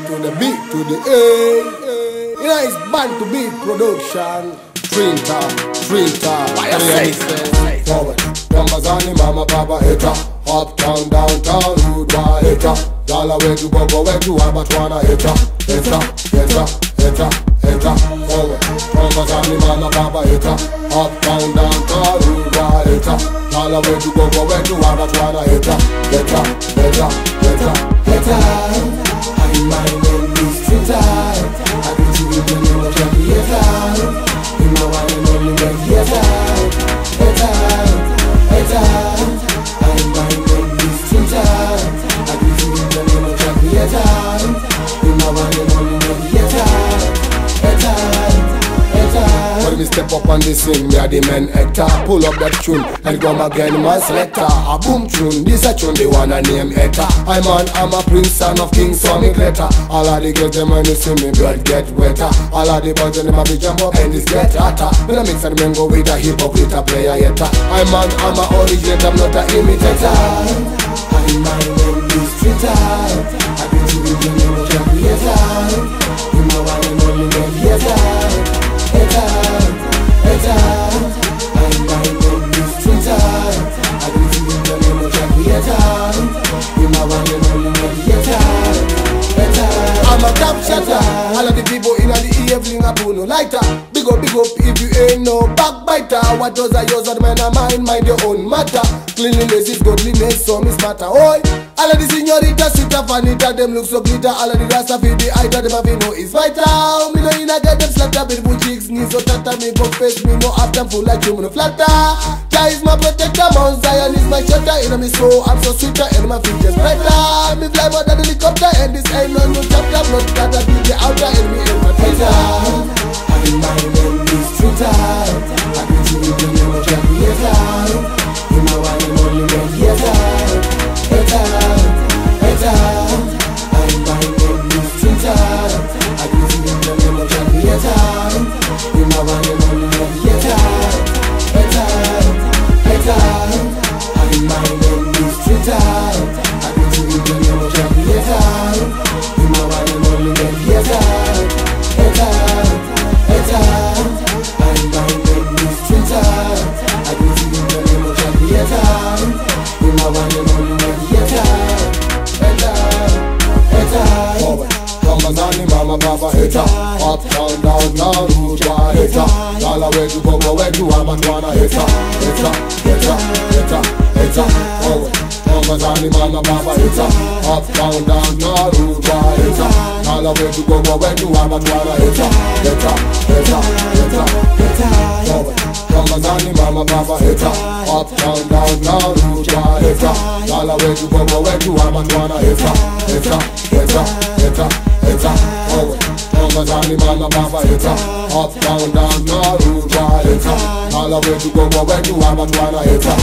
to the B to the A. You know it's band to beat production. Trinta. Why you say? Forward. Numbers on the mama, papa, hater. Uptown, downtown, rude boy, hater. Dollar where to go, where to Abatwana, hater. Forward. Numbers on the mama, papa, hater. Uptown, downtown, rude boy, hater. Dollar where to go, where to Abatwana, hater. I'm my name is Trinta. I can see you in the theater. In my one and only theater. I'm my name is Trinta. I can see you in the theater. In my one and only theater. When we step up on the scene, we are the men hector. Pull up that tune and come again, man selector. A boom tune, this a tune, the one I name Etta. I'm a prince, son of king, so me glitter. All of the girls, them when they see me, blood get wetter. All of the boys, them a be jump up and this get hotter. When I mix and men go with a hip hop, with a player yetta. I'm a originator, I'm not a imitator. I'm my name is Trinta. I can see you in the theater. In my one and only theater. I'm my name is Trinta. I can see you in the theater. In my one and only theater. I'm a top shatter. All of the people in the evening a pull no lighter. Big up if you ain't no backbiter. What does I use of man a mind your own matter. Cleanliness is godliness, so miss matter. Oi, all of the señoritas sit up and it them look so glitter. All of the rasta feed the eye that them have know is vital. Me no in a get them slapped up with bougies, knees so tata me go face me no after full like you no flatter. Jah is my protector, Mount Zion is my shelter. In me so I'm so sweeter and my feet just brighter. Me fly more than the helicopter and this ain't no chapter. Not that I be the outer and me in my treasure. I'm my name is Trinta. I can see you in the theater. In my one and only theater. I'm my name is Trinta. I can see you in the theater. In my one and only theater. I'm my name is Trinta. I can see you in the theater. In my one and only theater. I'm my name is Trinta. I can see you in the theater. In my one and only theater. Forward. Numbers on the mama, papa, hater. Uptown, downtown, rude boy, hater. Dollar where to go, where to Abatwana, hater. Forward. Numbers on the mama, papa, hater. Uptown, downtown, rude boy, hater. Dollar where to go, where to Abatwana, hater. Forward. Numbers on the mama, papa, hater. Uptown, downtown, rude boy, hater. Dollar where to go, where to Abatwana, hater. Forward. Numbers on the mama, papa, hater. Uptown, downtown, rude boy, hater. Dollar where to go, where to Abatwana, hater.